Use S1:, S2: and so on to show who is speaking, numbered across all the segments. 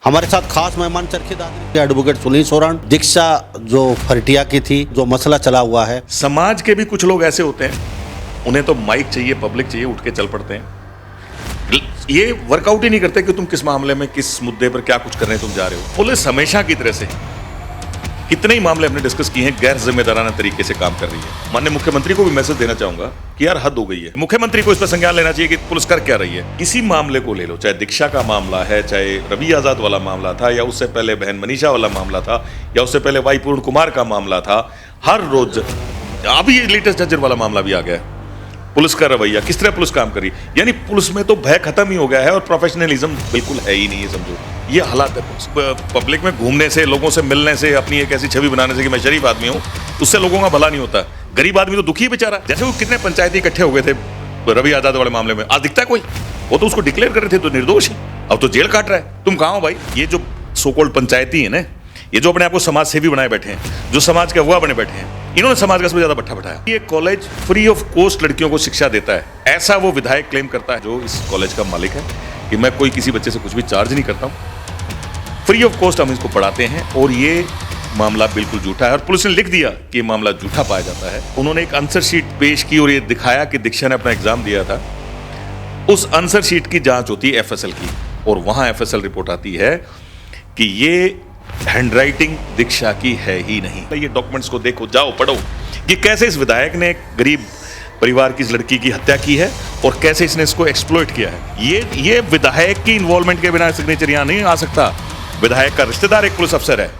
S1: हमारे साथ खास मेहमान चरखी दादरी के एडवोकेट सुनील सोरण, दीक्षा जो फरटिया की थी, जो मसला चला हुआ है।
S2: समाज के भी कुछ लोग ऐसे होते हैं, उन्हें तो माइक चाहिए, पब्लिक चाहिए, उठ के चल पड़ते हैं। ये वर्कआउट ही नहीं करते कि तुम किस मामले में, किस मुद्दे पर क्या कुछ करने तुम जा रहे हो। पुलिस हमेशा की तरह से कितने ही मामले हमने डिस्कस किए हैं, गैर जिम्मेदाराना तरीके से काम कर रही है। माननीय मुख्यमंत्री को भी मैसेज देना चाहूंगा कि यार हद हो गई है। मुख्यमंत्री को इस पर संज्ञान लेना चाहिए कि पुलिस कर क्या रही है। किसी मामले को ले लो, चाहे दीक्षा का मामला है, चाहे रवि आजाद वाला मामला था, या उससे पहले बहन मनीषा वाला मामला था, या उससे पहले वाई पूर्ण कुमार का मामला था। हर रोज अभी ये लेटेस्ट झज्जर वाला मामला भी आ गया है। पुलिस का रवैया, किस तरह पुलिस काम करी, यानी पुलिस में तो भय खत्म ही हो गया है और प्रोफेशनलिज्म बिल्कुल है ही नहीं है। समझो ये हालात है। पब्लिक में घूमने से, लोगों से मिलने से, अपनी एक ऐसी छवि बनाने से कि मैं शरीफ आदमी हूँ, उससे लोगों का भला नहीं होता। गरीब आदमी तो दुखी है बेचारा। जैसे वो कितने पंचायती इकट्ठे हो गए थे रवि आजाद वाले मामले में, आज दिखता है कोई? वो तो उसको डिक्लेयर कर रहे थे तो निर्दोष है, अब तो जेल काट रहा है। तुम कहाँ हो भाई? ये जो सो कॉल्ड पंचायती है ना, ये जो अपने आप को समाज सेवी बनाए बैठे हैं, जो समाज के अगुवा बने बैठे हैं, इन्होंने समाज का सबसे ज्यादा भट्ठा बैठाया। ये कॉलेज फ्री ऑफ कॉस्ट लड़कियों को शिक्षा देता है, ऐसा वो विधायक क्लेम करता है जो इस कॉलेज का मालिक है, कि मैं कोई किसी बच्चे से कुछ भी चार्ज नहीं करता हूँ, फ्री ऑफ कॉस्ट हम इसको पढ़ाते हैं। और ये मामला बिल्कुल झूठा है और पुलिस ने लिख दिया कि ये मामला झूठा पाया जाता है। उन्होंने एक आंसर शीट पेश की और ये दिखाया कि दीक्षा ने अपना एग्जाम दिया था। उस आंसर शीट की जांच होती है एफएसएल की, और वहां एफएसएल रिपोर्ट आती है कि ये हैंडराइटिंग दीक्षा की है ही नहीं। ये डॉक्यूमेंट्स को देखो, जाओ पढ़ो, ये कैसे इस विधायक ने एक गरीब परिवार की इस लड़की की हत्या की है और कैसे इसने इसको एक्सप्लॉइट किया है। ये विधायक की इन्वॉल्वमेंट के बिना सिग्नेचर यहां नहीं आ सकता। विधायक का रिश्तेदार एक पुलिस अफसर है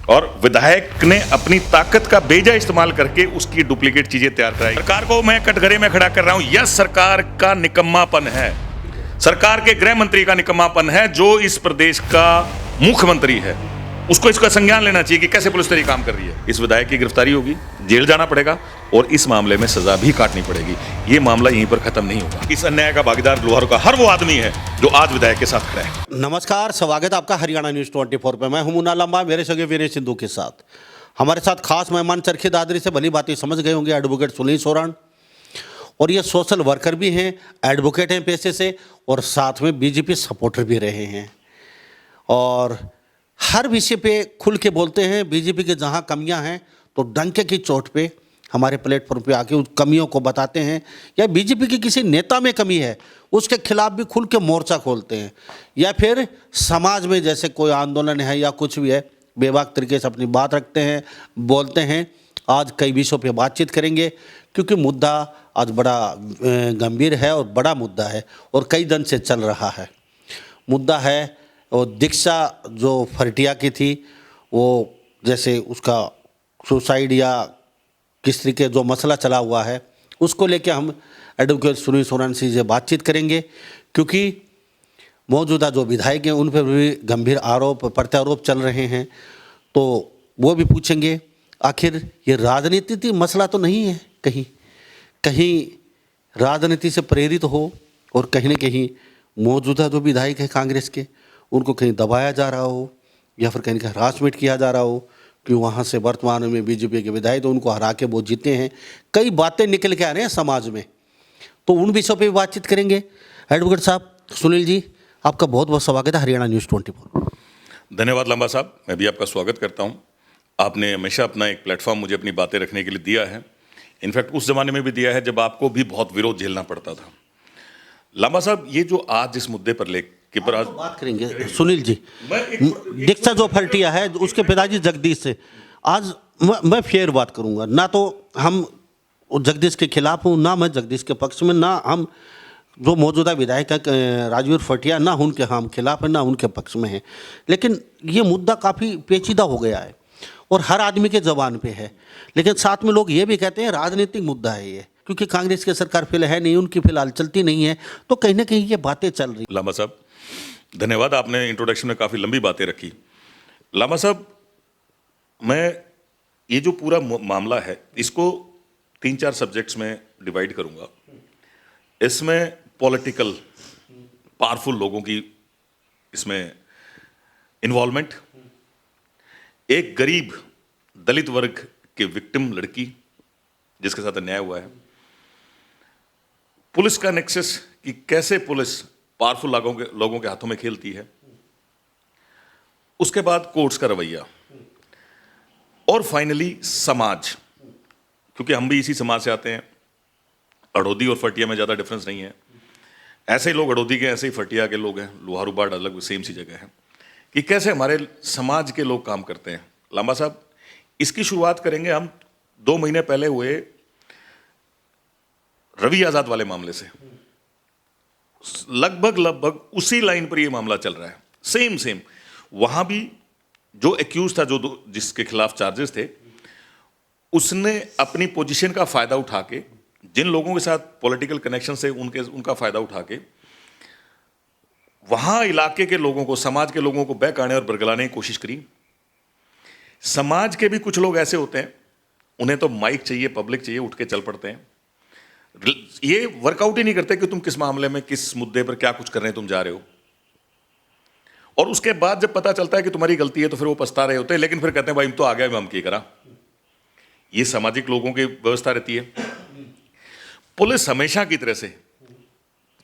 S2: और विधायक ने अपनी ताकत का बेजा इस्तेमाल करके उसकी डुप्लीकेट चीजें तैयार कराई। सरकार को मैं कटघरे में खड़ा कर रहा हूं, यह सरकार का निकम्मापन है, सरकार के गृह मंत्री का निकम्मापन है, जो इस प्रदेश का मुख्यमंत्री है। उसको इसका संज्ञान लेना चाहिए कि कैसे पुलिस तेरी काम कर रही है। इस विधायक की गिरफ्तारी होगी, जेल जाना पड़ेगा और इस मामले में सजा भी काटनी पड़ेगी। ये मामला यहीं पर खत्म नहीं होगा। इस अन्याय का भागीदार लोहारों का हर वो आदमी है जो आज विधायक के साथ खड़ा है।
S1: नमस्कार, स्वागत आपका हरियाणा न्यूज़ 24 पे। मैं हूं मुन्ना लंबा, मेरे सगे वीरेश सिद्धू के साथ। हमारे साथ खास मेहमान चरखी दादरी से भली बातें समझ गए होंगे, एडवोकेट सुनील सोरण, और ये सोशल वर्कर भी हैं, एडवोकेट हैं पेशे से, और साथ में बीजेपी सपोर्टर भी रहे हैं, और हर विषय पे खुल के बोलते हैं। बीजेपी के जहाँ कमियां हैं तो डंके की चोट पे हमारे प्लेटफॉर्म पे आके उस कमियों को बताते हैं, या बीजेपी की किसी नेता में कमी है उसके खिलाफ भी खुल के मोर्चा खोलते हैं, या फिर समाज में जैसे कोई आंदोलन है या कुछ भी है, बेबाक तरीके से अपनी बात रखते हैं, बोलते हैं। आज कई विषयों पे बातचीत करेंगे क्योंकि मुद्दा आज बड़ा गंभीर है और बड़ा मुद्दा है और कई दिन से चल रहा है। मुद्दा है और दीक्षा जो फरटिया की थी, वो जैसे उसका सुसाइड या किस तरीके जो मसला चला हुआ है, उसको लेके हम एडवोकेट सुनील सोरण से बातचीत करेंगे, क्योंकि मौजूदा जो विधायक हैं उन पर भी गंभीर आरोप प्रत्यारोप चल रहे हैं। तो वो भी पूछेंगे आखिर ये राजनीति मसला तो नहीं है, कहीं कहीं राजनीति से प्रेरित हो और कहीं ना कहीं मौजूदा जो विधायक है कांग्रेस के, उनको कहीं दबाया जा रहा हो या फिर कहीं हरासमेंट किया जा रहा हो कि वहाँ से वर्तमान में बीजेपी के विधायक तो उनको हरा के वो जीते हैं। कई बातें निकल के आ रहे हैं समाज में, तो उन विषयों पे भी बातचीत करेंगे। एडवोकेट साहब सुनील जी, आपका बहुत बहुत स्वागत है हरियाणा न्यूज़ 24।
S2: धन्यवाद लंबा साहब, मैं भी आपका स्वागत करता हूँ। आपने हमेशा अपना एक प्लेटफॉर्म मुझे अपनी बातें रखने के लिए दिया है। इनफैक्ट उस जमाने में भी दिया है जब आपको भी बहुत विरोध झेलना पड़ता था। लंबा साहब, ये जो आज इस मुद्दे पर के पर आज
S1: बात करेंगे सुनील जी, दीक्षा जो फरटिया है उसके पिताजी जगदीश से, आज मैं फेयर बात करूंगा ना, तो हम जगदीश के खिलाफ हूँ ना, मैं जगदीश के पक्ष में, ना हम जो मौजूदा विधायक है राजवीर फटिया, ना उनके हम खिलाफ है ना उनके पक्ष में है। लेकिन ये मुद्दा काफ़ी पेचीदा हो गया है और हर आदमी के जबान पे है। लेकिन साथ में लोग ये भी कहते हैं राजनीतिक मुद्दा है ये, क्योंकि कांग्रेस की सरकार फिलहाल है नहीं, उनकी फिलहाल चलती नहीं है, तो कहीं ना कहीं ये बातें चल रही।
S2: लामा साहब धन्यवाद, आपने इंट्रोडक्शन में काफ़ी लंबी बातें रखी। लामा साहब, मैं ये जो पूरा मामला है इसको 3-4 सब्जेक्ट्स में डिवाइड करूंगा। इसमें पॉलिटिकल पावरफुल लोगों की इसमें इन्वॉल्वमेंट, एक गरीब दलित वर्ग के विक्टिम लड़की जिसके साथ अन्याय हुआ है, पुलिस का नेक्सस कि कैसे पुलिस पावरफुल लोगों के हाथों में खेलती है, उसके बाद कोर्ट्स का रवैया, और फाइनली समाज, क्योंकि हम भी इसी समाज से आते हैं। अड़ोदी और फटिया में ज़्यादा डिफरेंस नहीं है। ऐसे ही लोग अड़ोदी के, ऐसे ही फटिया के लोग हैं, लोहारू बाट अलग सेम सी जगह है, कि कैसे हमारे समाज के लोग काम करते हैं। लांबा साहब, इसकी शुरुआत करेंगे हम 2 महीने पहले हुए रवि आजाद वाले मामले से। लगभग उसी लाइन पर ये मामला चल रहा है, सेम। वहां भी जो एक्यूज था, जो जिसके खिलाफ चार्जेस थे, उसने अपनी पोजीशन का फायदा उठा के, जिन लोगों के साथ पॉलिटिकल कनेक्शन से उनका फायदा उठा के वहां इलाके के लोगों को, समाज के लोगों को बहकाने और बरगलाने की कोशिश करी। समाज के भी कुछ लोग ऐसे होते हैं, उन्हें तो माइक चाहिए, पब्लिक चाहिए, उठ के चल पड़ते हैं। ये वर्कआउट ही नहीं करते कि तुम किस मामले में, किस मुद्दे पर क्या कुछ करने तुम जा रहे हो। और उसके बाद जब पता चलता है कि तुम्हारी गलती है तो फिर वो पछता रहे होते हैं, लेकिन फिर कहते हैं भाई हम तो आ गए, हम की करा। ये सामाजिक लोगों की व्यवस्था रहती है। पुलिस हमेशा की तरह से,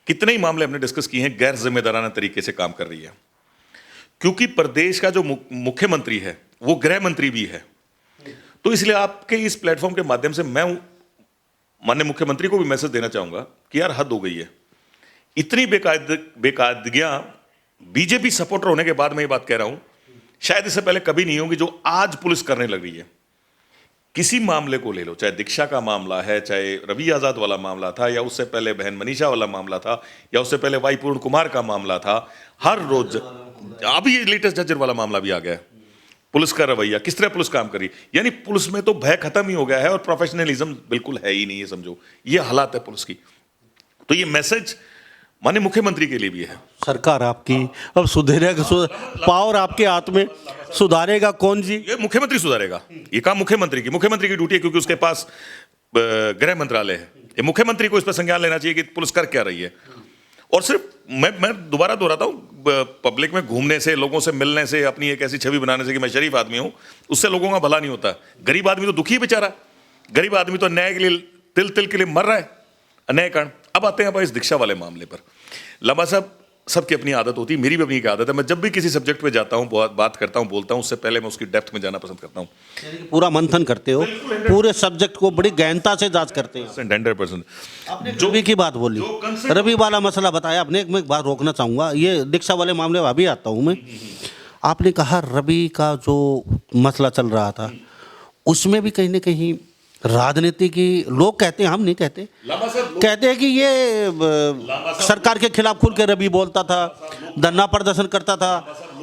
S2: कितने ही मामले हमने डिस्कस किए हैं, गैर जिम्मेदाराना तरीके से काम कर रही है। क्योंकि प्रदेश का जो मुख्यमंत्री है वो गृह मंत्री भी है, तो इसलिए आपके इस प्लेटफॉर्म के माध्यम से मैं माननीय मुख्यमंत्री को भी मैसेज देना चाहूंगा कि यार हद हो गई है। इतनी बेकायदगियां बीजेपी सपोर्टर होने के बाद मैं ये बात कह रहा हूं, शायद इससे पहले कभी नहीं होंगी जो आज पुलिस करने लग रही है। किसी मामले को ले लो, चाहे दीक्षा का मामला है, चाहे रवि आजाद वाला मामला था, या उससे पहले बहन मनीषा वाला मामला था, या उससे पहले वाई पूर्ण कुमार का मामला था, हर रोज अभी ये लेटेस्ट जज्जर वाला मामला भी आ गया है। पुलिस का रवैया, किस तरह पुलिस काम करी, यानी पुलिस में तो भय खत्म ही हो गया है और प्रोफेशनलिज्म बिल्कुल है ही नहीं, ये समझो, ये हालात है पुलिस की। तो ये मैसेज माननीय मुख्यमंत्री के लिए भी है।
S1: सरकार आपकी अब सुधरेगा, पावर आपके हाथ में, सुधारेगा कौन जी?
S2: ये मुख्यमंत्री सुधारेगा, ये काम मुख्यमंत्री की ड्यूटी है, क्योंकि उसके पास गृह मंत्रालय है। ये मुख्यमंत्री को इस पर संज्ञान लेना चाहिए कि पुलिस कर क्या रही है। और सिर्फ मैं दोबारा दोहराता हूँ, पब्लिक में घूमने से, लोगों से मिलने से, अपनी एक ऐसी छवि बनाने से कि मैं शरीफ आदमी हूँ, उससे लोगों का भला नहीं होता। गरीब आदमी तो दुखी है बेचारा, गरीब आदमी तो न्याय के लिए तिल के लिए मर रहा है, अन्याय कारण। अब आते हैं इस दीक्षा वाले मामले पर। लांबा साहब, सबकी अपनी आदत होती है, मेरी भी अपनी आदत है, मैं जब भी किसी सब्जेक्ट पे जाता हूँ, बात करता हूँ, बोलता हूँ, उससे पहले मैं उसकी डेप्थ में जाना पसंद करता हूँ।
S1: पूरा मंथन करते हो, पूरे सब्जेक्ट को बड़ी गहनता से जांच करते हो।
S2: 100%।
S1: जो रवि की बात बोली, रवि वाला मसला बताया आपने, मैं एक बात रोकना चाहूंगा, ये दीक्षा वाले मामले में अभी आता हूँ मैं। आपने कहा रवि का जो मसला चल रहा था उसमें भी कहीं ना कहीं राजनीति की, लोग कहते हैं, हम नहीं कहते, कहते हैं कि ये सरकार के खिलाफ खुल के रवि बोलता था, धरना प्रदर्शन करता था,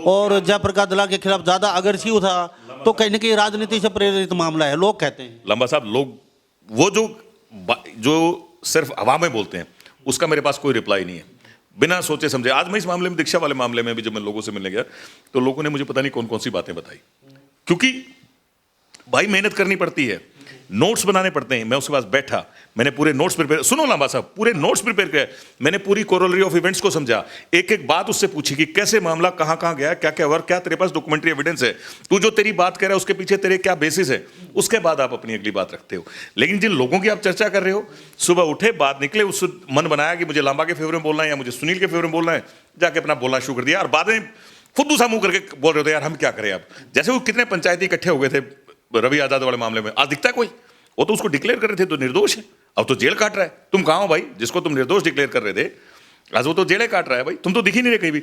S1: और जयप्रकाश दलाल के खिलाफ ज्यादा अग्रेसिव था, तो कहीं ना कहीं राजनीति से प्रेरित मामला है, लोग कहते हैं।
S2: लांबा साहब, लोग वो जो सिर्फ हवा में बोलते हैं, उसका मेरे पास कोई रिप्लाई नहीं है, बिना सोचे समझे। आज मैं इस मामले में, दीक्षा वाले मामले में भी जब मैं लोगों से मिलने गया तो लोगों ने मुझे पता नहीं कौन कौन सी बातें बताई, क्योंकि भाई मेहनत करनी पड़ती है, नोट्स बनाने पड़ते हैं। मैं उसके पास बैठा, मैंने पूरे नोट्स प्रिपेयर, सुनो लांबा साहब, पूरे नोट्स प्रिपेयर किए, मैंने पूरी कोरोलरी ऑफ इवेंट्स को समझा, एक एक बात उससे पूछी कि कैसे मामला कहां गया, क्या क्या वर्क, क्या तेरे पास डॉक्यूमेंट्री एविडेंस है, तू जो तेरी बात कह रहा है उसके पीछे तेरे क्या बेसिस है, उसके बाद आप अपनी अगली बात रखते हो। लेकिन जिन लोगों की आप चर्चा कर रहे हो, सुबह उठे, बात निकले, उस मन बनाया कि मुझे लांबा के फेवर में बोलना है या मुझे सुनील के फेवर में बोलना है, जाके अपना बोलना शुरू कर दिया, और बाद में खुद दूसरा मुंह करके बोल रहे होते यार हम क्या करें। अब जैसे वो कितने पंचायती इकट्ठे हो गए थे रवि आजाद वाले मामले में, आज दिखता है कोई? वो तो उसको डिक्लेयर कर रहे थे तो निर्दोष है, अब तो जेल काट रहा है। तुम कहाँ हो भाई, जिसको तुम निर्दोष डिक्लेयर कर रहे थे, आज वो तो जेल काट रहा है भाई, तुम तो दिख ही नहीं रहे कहीं भी।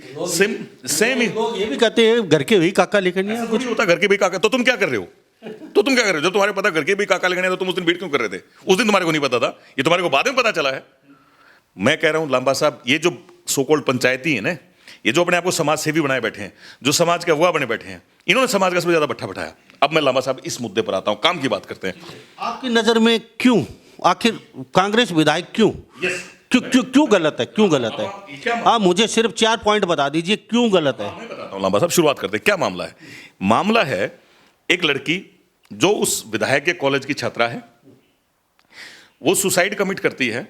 S2: सेम ही
S1: लोग ये भी कहते हैं घर के भी काका लेकर नहीं,
S2: कुछ होता घर के भी काका, तो तुम क्या कर रहे हो? जब तुम्हारे पता घर के भी काका लेकर तो तुम उस दिन वेट क्यों कर रहे थे? उस दिन तुम्हारे को नहीं पता था, ये तुम्हारे को बाद में पता चला है। मैं कह रहा हूं लांबा साहब, ये जो सो कॉल्ड पंचायती है ना, ये जो अपने आप को समाज सेवी बनाए बैठे हैं, जो समाज के अगुवा बने बैठे हैं, इन्होंने समाज का सबसे ज्यादा बट्ठा बैठाया। अब मैं लांबा साहब इस मुद्दे पर आता हूं, काम की बात करते हैं।
S1: आपकी नजर में क्यों, आखिर कांग्रेस विधायक क्यों गलत है, क्यों गलत है? आप मुझे सिर्फ 4 पॉइंट बता दीजिए क्यों गलत है।
S2: मैं बताता हूं लांबा साहब, शुरुआत करते हैं। क्या मामला है? मामला है एक लड़की जो उस विधायक के कॉलेज की छात्रा है, वो सुसाइड कमिट करती है,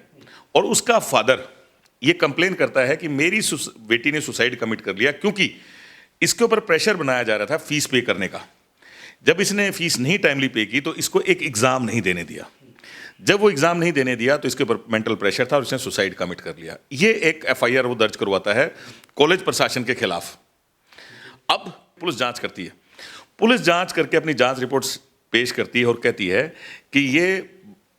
S2: और उसका फादर ये कंप्लेन करता है कि मेरी बेटी ने सुसाइड कमिट कर लिया क्योंकि इसके ऊपर प्रेशर बनाया जा रहा था फीस पे करने का। जब इसने फीस नहीं टाइमली पे की तो इसको एक एग्जाम नहीं देने दिया, जब वो एग्जाम नहीं देने दिया तो इसके ऊपर मेंटल प्रेशर था और इसने सुसाइड कमिट कर लिया। ये एक एफआईआर वो दर्ज करवाता है कॉलेज प्रशासन के खिलाफ। अब पुलिस जांच करती है, पुलिस जांच करके अपनी जांच रिपोर्ट्स पेश करती है और कहती है कि ये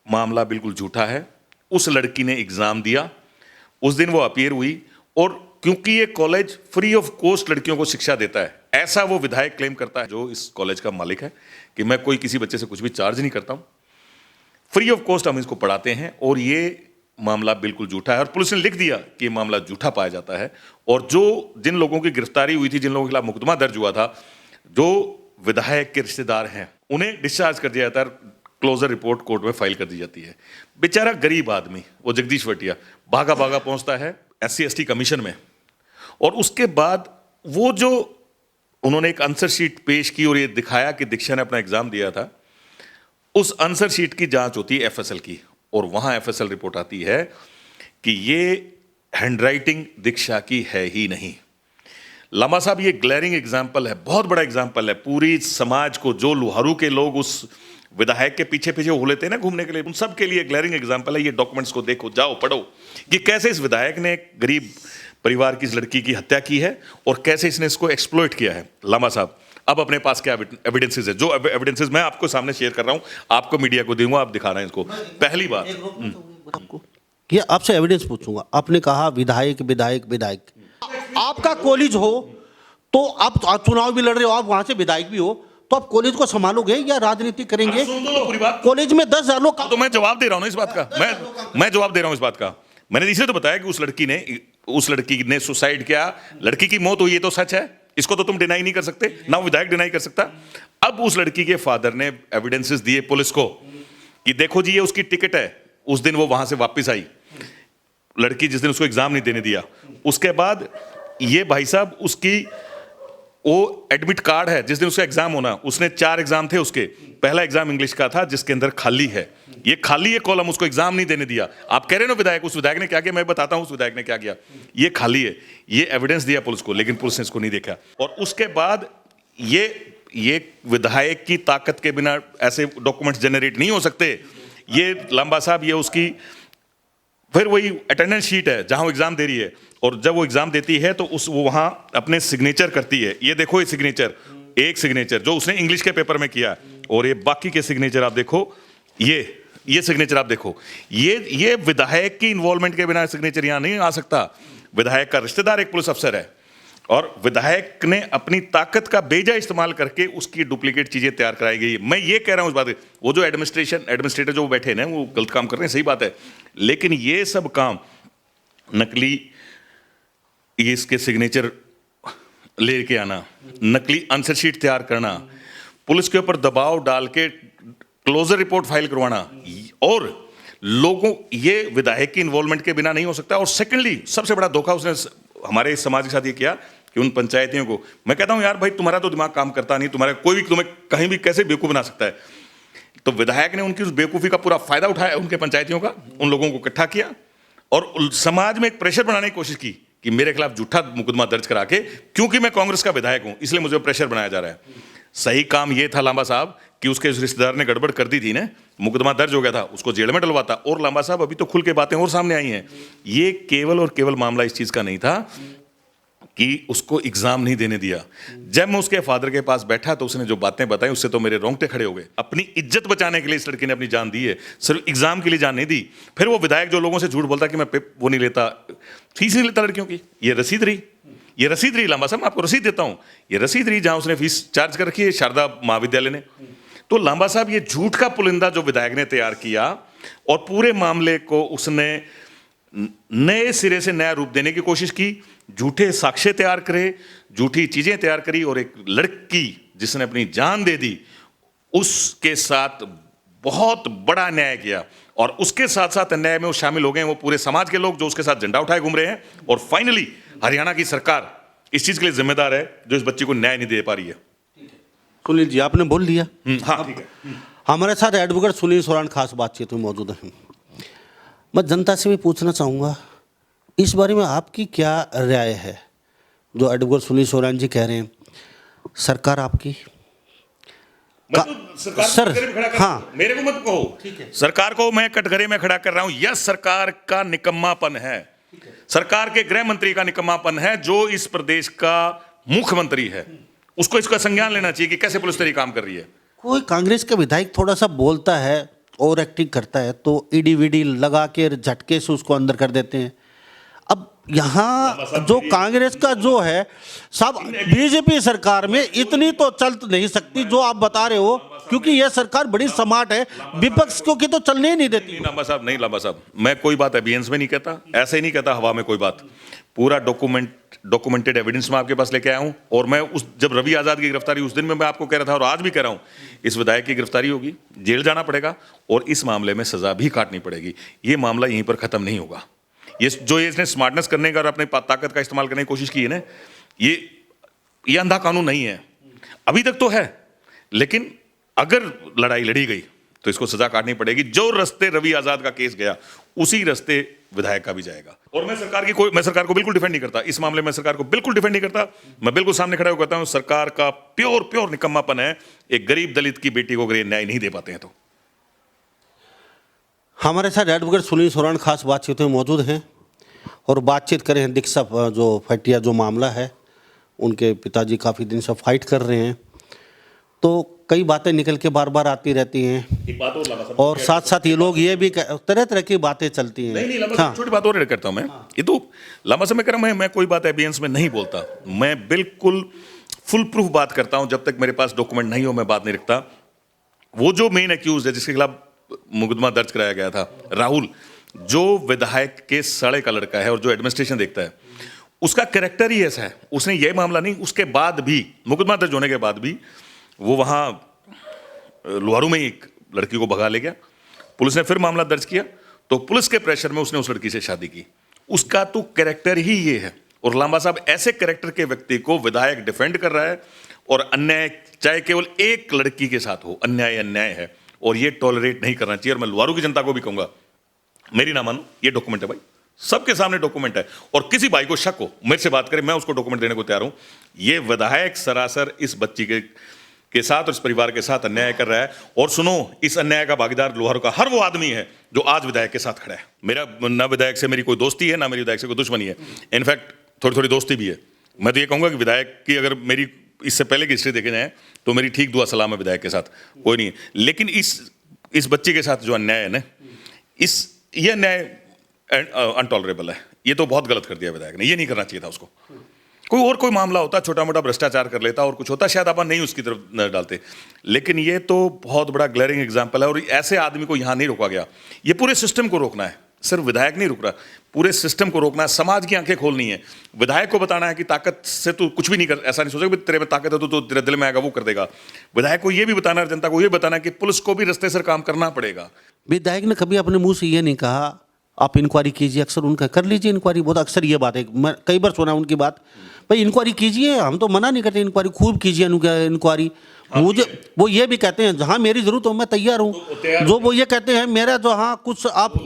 S2: मामला बिल्कुल झूठा है, उस लड़की ने एग्जाम दिया, उस दिन वो अपीयर हुई, और क्योंकि ये कॉलेज फ्री ऑफ कॉस्ट लड़कियों को शिक्षा देता है, ऐसा वो विधायक क्लेम करता है जो इस कॉलेज का मालिक है, कि मैं कोई किसी बच्चे से कुछ भी चार्ज नहीं करता हूं, फ्री ऑफ कॉस्ट हम इसको पढ़ाते हैं, और ये मामला बिल्कुल झूठा है। और पुलिस ने लिख दिया कि ये मामला झूठा पाया जाता है, और जिन लोगों की गिरफ्तारी हुई थी, जिन लोगों के खिलाफ मुकदमा दर्ज हुआ था, जो विधायक के रिश्तेदार हैं, उन्हें डिस्चार्ज कर दिया जाता है, क्लोजर रिपोर्ट कोर्ट में फाइल कर दी जाती है। बेचारा गरीब आदमी वो जगदीश वटिया भागा भागा पहुंचता है SC/ST कमीशन में, और उसके बाद वो जो उन्होंने एक आंसर शीट पेश की और ये दिखाया कि दीक्षा ने अपना एग्जाम दिया था, उस आंसर शीट की जांच होती है FSL की, और वहां FSL रिपोर्ट आती है कि ये हैंडराइटिंग दीक्षा की है ही नहीं। लांबा साहब, ये ग्लेरिंग एग्जाम्पल है, बहुत बड़ा एग्जाम्पल है पूरी समाज को, जो लुहारू के लोग उस विधायक के पीछे पीछे हो लेते हैं ना घूमने के लिए, उन सब के लिए ग्लेरिंग एग्जाम्पल है। ये डॉक्यूमेंट्स को देखो, जाओ पढ़ो कि कैसे इस विधायक ने एक गरीब परिवार की इस लड़की की हत्या की है और कैसे इसने इसको एक्सप्लॉइट किया है। लांबा साहब, अब अपने पास क्या एविडेंसेस है, जो एविडेंसेस मैं आपको सामने शेयर कर रहा हूं, आपको मीडिया को दूंगा, आप दिखा रहे हैं इसको। पहली बात,
S1: ये आपसे एविडेंस पूछूंगा, आपने कहा विधायक विधायक विधायक, आपका कॉलेज हो तो आप चुनाव भी लड़ रहे हो, आप वहां से विधायक भी हो, तो आप कॉलेज को संभालोगे या राजनीति करेंगे?
S2: पूरी बात,
S1: कॉलेज में 10,000 लोग,
S2: तो मैं जवाब दे रहा हूं ना इस बात का, मैं जवाब दे रहा हूं इस बात का। मैंने इसलिए तो बताया कि उस लड़की ने सुसाइड किया, लड़की की मौत हुई, ये तो सच है, इसको तो तुम डिनाई नहीं कर सकते, ना विधायक डिनाई कर सकता। अब उस लड़की के फादर ने एविडेंसेस दिए पुलिस को कि देखो जी, ये उसकी टिकट है, उस दिन वो वहां से वापस आई लड़की, जिस दिन उसको एग्जाम नहीं देने दिया। उसके बाद ये भाई साहब, उसकी वो एडमिट कार्ड है, जिस दिन उसका एग्जाम होना, उसने 4 एग्जाम थे उसके, पहला एग्जाम इंग्लिश का था जिसके अंदर खाली है, ये खाली है कॉलम, उसको एग्जाम नहीं देने दिया। आप कह रहे हो ना विधायक, उस विधायक ने क्या किया, मैं बताता हूं उस विधायक ने क्या किया। ये खाली है, ये एविडेंस दिया पुलिस को, लेकिन पुलिस ने इसको नहीं देखा। और उसके बाद ये विधायक की ताकत के बिना ऐसे डॉक्यूमेंट्स जनरेट नहीं हो सकते। ये लांबा साहब, ये उसकी फिर वही अटेंडेंस शीट है जहां वो एग्जाम दे रही है, और जब वो एग्जाम देती है तो वो वहां अपने सिग्नेचर करती है। ये देखो, ये सिग्नेचर, एक सिग्नेचर जो उसने इंग्लिश के पेपर में किया, और ये बाकी के सिग्नेचर आप देखो, ये सिग्नेचर आप देखो, ये विधायक की इन्वॉल्वमेंट के बिना सिग्नेचर यहां नहीं आ सकता। विधायक का रिश्तेदार एक पुलिस अफसर है, और विधायक ने अपनी ताकत का बेजा इस्तेमाल करके उसकी डुप्लीकेट चीजें तैयार कराई गई। मैं ये कह रहा हूं इस बात, वो जो एडमिनिस्ट्रेटर जो बैठे हैं वो गलत काम कर रहे हैं, सही बात है, लेकिन ये सब काम नकली, ये इसके सिग्नेचर लेके आना, नकली आंसर शीट तैयार करना, पुलिस के ऊपर दबाव डाल के क्लोजर रिपोर्ट फाइल करवाना, और लोगों, ये विधायक की इन्वॉल्वमेंट के बिना नहीं हो सकता। और सेकेंडली, सबसे बड़ा धोखा उसने हमारे समाज के साथ ये किया कि उन पंचायतियों को, मैं कहता हूं यार भाई, तुम्हारा तो दिमाग काम करता नहीं, तुम्हारा कोई भी तुम्हें कहीं भी कैसे बेवकूफ बना सकता है। तो विधायक ने उनकी उस बेवकूफी का पूरा फायदा उठाया, उनके पंचायतियों का, उन लोगों को इकट्ठा किया और समाज में एक प्रेशर बनाने की कोशिश की कि मेरे खिलाफ झूठा मुकदमा दर्ज करा के, क्योंकि मैं कांग्रेस का विधायक हूं इसलिए मुझे प्रेशर बनाया जा रहा है। सही काम यह था लांबा साहब कि उसके रिश्तेदार ने गड़बड़ कर दी थी ना, मुकदमा दर्ज हो गया था, उसको जेल में डलवाता। और लांबा साहब, अभी तो खुल के बातें और सामने आई हैं, ये केवल और केवल मामला इस चीज का नहीं था कि उसको एग्जाम नहीं देने दिया। जब मैं उसके फादर के पास बैठा तो उसने जो बातें बताई, उससे तो मेरे रोंगटे खड़े हो गए। अपनी इज्जत बचाने के लिए इस लड़की ने अपनी जान दी है, सिर्फ एग्जाम के लिए जान नहीं दी। फिर वो विधायक जो लोगों से झूठ बोलता कि मैं वो नहीं लेता, फीस नहीं लेता लड़कियों की, ये रसीद रही लांबा साहब, मैं आपको रसीद देता हूं, ये रसीद रही जहां उसने फीस चार्ज कर रखी है शारदा महाविद्यालय ने। तो लांबा साहब, ये झूठ का पुलिंदा जो विधायक ने तैयार किया और पूरे मामले को उसने नए सिरे से नया रूप देने की कोशिश की, झूठे साक्ष्य तैयार करे, झूठी चीजें तैयार करी, और एक लड़की जिसने अपनी जान दे दी उसके साथ बहुत बड़ा अन्याय किया। और उसके साथ साथ अन्याय में वो शामिल हो गए वो पूरे समाज के लोग जो उसके साथ झंडा उठाए घूम रहे हैं। और फाइनली हरियाणा की सरकार इस चीज के लिए जिम्मेदार है जो इस बच्ची को न्याय नहीं दे पा रही है।
S1: सुनील जी, आपने बोल दिया।
S2: हाँ, ठीक है।
S1: हमारे साथ एडवोकेट सुनील सोरान खास बातचीत में मौजूद हैं। मैं जनता से भी पूछना चाहूँगा, इस बारे में आपकी क्या राय है? जो एडवोकेट सुनील सोरान जी कह रहे हैं, सरकार आपकी
S2: सर, हाँ, मेरे को मत कहो, ठीक है, सरकार को मैं कटघरे में खड़ा कर रहा हूं। यह सरकार का निकम्मापन है, सरकार के गृह मंत्री का निकम्मापन है जो इस प्रदेश का मुख्यमंत्री है। उसको इसका संज्ञान लेना चाहिए कि कैसे पुलिस तेरी काम कर रही है।
S1: कोई कांग्रेस का विधायक थोड़ा सा बोलता है और एक्टिंग करता है तो ईडी वीडी लगा के झटके से उसको अंदर कर देते हैं। अब यहाँ जो कांग्रेस का जो है सब बीजेपी सरकार में इतनी तो चल नहीं सकती जो आप बता रहे हो, क्योंकि यह सरकार बड़ी स्मार्ट है, विपक्ष को की तो चलने ही नहीं देती।
S2: लांबा साहब नहीं, लांबा साहब मैं कोई बात एबियंस में नहीं कहता, ऐसे ही नहीं कहता हवा में कोई बात, पूरा डॉक्यूमेंटेड एविडेंस मैं आपके पास लेके आया हूं। और मैं उस जब रवि आजाद की गिरफ्तारी उस दिन में मैं आपको कह रहा था और आज भी कह रहा हूं, इस विधायक की गिरफ्तारी होगी, जेल जाना पड़ेगा और इस मामले में सजा भी काटनी पड़ेगी। ये मामला यहीं पर खत्म नहीं होगा। ये जो इसने स्मार्टनेस करने का और अपनी ताकत का इस्तेमाल करने की कोशिश की है ना, ये अंधा कानून नहीं है, अभी तक तो है, लेकिन अगर लड़ाई लड़ी गई तो इसको सजा काटनी पड़ेगी। जो रास्ते रवि आजाद का केस गया उसी रास्ते विधायक का भी जाएगा। और मैं सरकार को बिल्कुल डिफेंड नहीं करता इस मामले में, सरकार को बिल्कुल डिफेंड नहीं करता। मैं बिल्कुल सामने खड़ा होकर कहता हूं सरकार का प्योर निकम्मापन है एक गरीब दलित की बेटी को अगर न्याय नहीं दे पाते हैं तो।
S1: हमारे साथ एडवोकेट सुनील सोरान खास बातचीत में मौजूद हैं और बातचीत करें हैं दीक्षा जो फटिया जो मामला है, उनके पिताजी काफ़ी दिन से फाइट कर रहे हैं, तो कई बातें निकल के बार बार आती रहती हैं।
S2: एक बात
S1: और साथ साथ ये लोग ये भी तरह तरह की बातें चलती हैं।
S2: नहीं हाँ। छोटी बात और करता हूं मैं, ये तो लंबा समय कर मैं कोई बात एबियंस में नहीं बोलता, मैं बिल्कुल फुल प्रूफ बात करता हूं। जब तक मेरे पास डॉक्यूमेंट नहीं हो मैं बात नहीं रखता। वो जो मेन एक्यूज है जिसके खिलाफ मुकदमा दर्ज कराया गया था, राहुल, जो विधायक के साले का लड़का है और जो एडमिनिस्ट्रेशन देखता है, उसका कैरेक्टर ही ऐसा है। उसने ये मामला नहीं, उसके बाद भी मुकदमा दर्ज होने के बाद भी वो वहां लोहारू में एक लड़की को भगा ले गया। पुलिस ने फिर मामला दर्ज किया तो पुलिस के प्रेशर में उसने उस लड़की से शादी की। उसका तो कैरेक्टर ही ये है। और लांबा साहब ऐसे कैरेक्टर के व्यक्ति को विधायक डिफेंड कर रहा है और अन्याय चाहे केवल एक लड़की के साथ हो, अन्याय है और ये टॉलरेट नहीं करना चाहिए। और मैं लोहारू की जनता को भी कहूंगा, मेरी ना मानो, ये डॉक्यूमेंट है भाई, सबके सामने डॉक्यूमेंट है और किसी भाई को शक हो मेरे से बात करे, मैं उसको डॉक्यूमेंट देने को तैयार हूं। ये विधायक सरासर इस बच्ची के साथ और इस परिवार के साथ अन्याय कर रहा है। और सुनो, इस अन्याय का भागीदार लोहारू का हर वो आदमी है जो आज विधायक के साथ खड़ा है। मेरा ना विधायक से मेरी कोई दोस्ती है, ना मेरी विधायक से कोई दुश्मनी है, इनफैक्ट थोड़ी दोस्ती भी है। मैं तो ये कहूंगा कि विधायक की अगर मेरी इससे पहले की हिस्ट्री देखे जाए तो मेरी ठीक दुआ सलाम है विधायक के साथ, कोई नहीं है। लेकिन इस बच्चे के साथ जो अन्याय है ना, ये अन्याय अनटॉलरेबल है। ये तो बहुत गलत कर दिया विधायक ने, ये नहीं करना चाहिए था उसको। कोई मामला होता, छोटा मोटा भ्रष्टाचार कर लेता और कुछ होता, शायद अपन नहीं उसकी तरफ न डालते, लेकिन ये तो बहुत बड़ा ग्लेरिंग एग्जाम्पल है। और ऐसे आदमी को यहां नहीं रोका गया। ये पूरे सिस्टम को रोकना है, सिर्फ विधायक नहीं रुक रहा, पूरे सिस्टम को रोकना है। समाज की आंखें खोलनी है। विधायक को बताना है कि ताकत से तू कुछ भी नहीं कर, ऐसा नहीं सोचेगा तेरे में ताकत है तो तेरे दिल में आएगा वो कर देगा। विधायक को ये भी बताना है, जनता को ये बताना है कि पुलिस को भी रस्ते से काम करना पड़ेगा।
S1: विधायक ने कभी अपने मुंह से ये नहीं कहा आप इंक्वायरी कीजिए, अक्सर उनका कर लीजिए इंक्वायरी, बहुत अक्सर ये बात है, मैं कई बार सुना उनकी बात, भाई इंक्वायरी कीजिए, हम तो मना नहीं करते, इंक्वायरी खूब कीजिए इंक्वायरी। मुझे वो ये भी कहते हैं जहां मेरी जरूरत हो मैं तैयार हूं, जो वो ये कहते हैं मेरा जो हाँ कुछ आप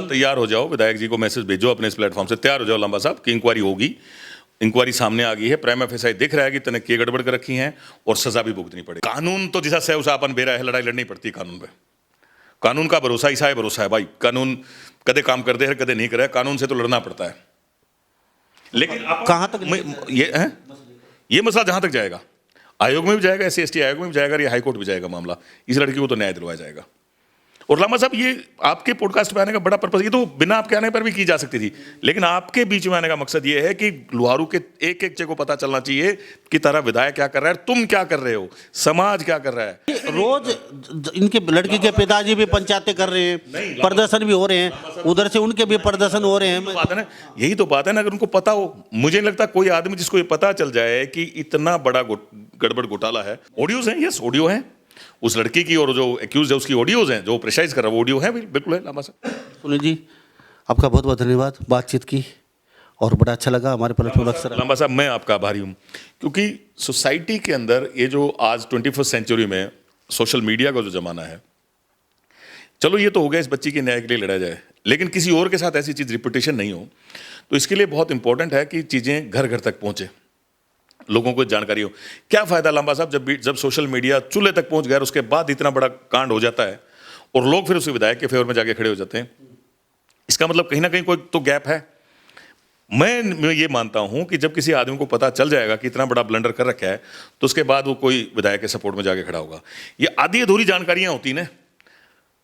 S2: तैयार हो जाओ, विधायक जी को मैसेज भेजो अपने इस प्लेटफॉर्म से, तैयार हो जाओ लांबा साहब कि इंक्वायरी होगी। इंक्वायरी सामने आ गई है, प्राइमा फेसाई दिख रहा है कि तने के गड़बड़ कर रखी है और सजा भी भुगतनी पड़ेगी। कानून तो जैसा से उसा अपन बेरा है, लड़ाई लड़नी पड़ती है कानून पे। कानून का भरोसा ईसा है, भरोसा है भाई। कानून कदे काम कर दे है, कदे नहीं करे, कानून से तो लड़ना पड़ता है। लेकिन
S1: कहां तक
S2: ये मसला जहां तक जाएगा, आयोग में भी जाएगा, SC/ST आयोग में भी जाएगा, ये हाईकोर्ट भी जाएगा मामला, इस लड़की को तो न्याय दिलवाया जाएगा। और लामा साहब, ये आपके पॉडकास्ट पे आने का बड़ा पर्पस, ये तो बिना आपके आने पर भी की जा सकती थी, लेकिन आपके बीच में आने का मकसद ये है कि लोहारू के एक एक को पता चलना चाहिए कि तारा विधायक क्या कर रहा है, तुम क्या कर रहे हो, समाज क्या कर रहा है।
S1: रोज इनके लड़की के पिताजी भी पंचायतें कर रहे हैं, प्रदर्शन भी हो रहे हैं, उधर से उनके भी प्रदर्शन हो रहे हैं।
S2: बात है ना, यही तो बात है ना, अगर उनको पता हो, मुझे नहीं लगता कोई आदमी जिसको ये पता चल जाए कि इतना बड़ा गड़बड़ घोटाला है। ऑडियोज हैं, यस ऑडियो हैं उस लड़की की, और जो एक्यूज है उसकी ऑडियोज हैं, जो प्रेसाइज कर रहा है वो ऑडियो है, बिल्कुल है लांबा साहब।
S1: सुनील जी, आपका बहुत बहुत धन्यवाद बातचीत की, और बड़ा अच्छा लगा हमारे प्लेटफॉर्म अक्सर।
S2: लांबा साहब, मैं आपका आभारी हूँ, क्योंकि सोसाइटी के अंदर ये जो आज 21st सेंचुरी में सोशल मीडिया का जो जमाना है, चलो ये तो हो गया इस बच्ची के न्याय के लिए लड़ा जाए, लेकिन किसी और के साथ ऐसी चीज़ रिपीटेशन नहीं हो, तो इसके लिए बहुत इंपॉर्टेंट है कि चीज़ें घर घर तक पहुँचे, लोगों को जानकारी हो। क्या फायदा लांबा साहब, जब सोशल मीडिया चूल्हे तक पहुंच गया, उसके बाद इतना बड़ा कांड हो जाता है और लोग फिर उस विधायक के फेवर में जाके खड़े हो जाते हैं। इसका मतलब कहीं ना कहीं कोई तो गैप है। मैं ये मानता हूं कि जब किसी आदमी को पता चल जाएगा कि इतना बड़ा ब्लंडर कर रखा है तो उसके बाद वो कोई विधायक के सपोर्ट में जाके खड़ा होगा। ये आधी अधूरी जानकारियां होती ना,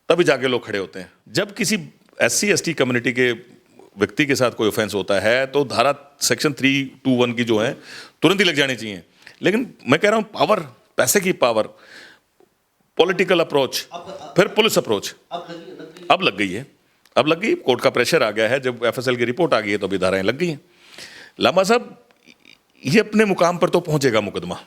S2: तभी जाके लोग खड़े होते हैं। जब किसी SC ST कम्युनिटी के व्यक्ति के साथ कोई ऑफेंस होता है तो धारा सेक्शन 321 की जो है तुरंत ही लग जानी चाहिए। लेकिन मैं कह रहा हूं पावर, पैसे की पावर, पॉलिटिकल अप्रोच, फिर पुलिस अप्रोच अब लग गई है। अब लग गई, कोर्ट का प्रेशर आ गया है। जब FSL की रिपोर्ट आ गई है तो अभी धाराएं लग गई हैं। लांबा साहब, ये अपने मुकाम पर तो पहुंचेगा मुकदमा,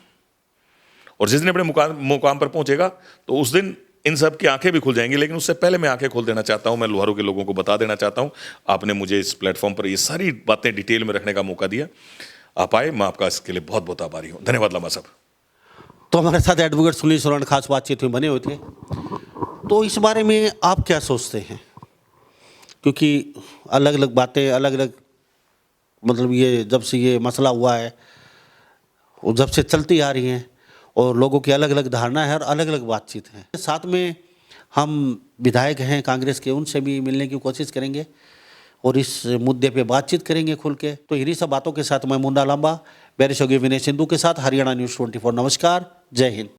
S2: और जिस दिन अपने मुकाम पर पहुंचेगा तो उस दिन इन सब की आंखें भी खुल जाएंगी। लेकिन उससे पहले मैं आंखें खोल देना चाहता हूं, मैं लोहारू के लोगों को बता देना चाहता हूं, आपने मुझे इस प्लेटफॉर्म पर ये सारी बातें डिटेल में रखने का मौका दिया। आप आए, मैं आपका इसके लिए बहुत बहुत आभारी हूं। धन्यवाद लांबा साहब।
S1: तो हमारे साथ एडवोकेट सुनील सोरण खास बातचीत में बने हुए थे। तो इस बारे में आप क्या सोचते हैं? क्योंकि अलग अलग बातें, अलग अलग मतलब ये जब से ये मसला हुआ है वो जब से चलती आ रही हैं, और लोगों की अलग अलग धारणा है और अलग अलग बातचीत है। साथ में हम विधायक हैं कांग्रेस के, उनसे भी मिलने की कोशिश करेंगे और इस मुद्दे पे बातचीत करेंगे खुल के। तो इन्हीं सब बातों के साथ मैं मुन्ना लांबा, मेरे सहयोगी विनय सिंधु के साथ हरियाणा न्यूज़ 24। नमस्कार, जय हिंद।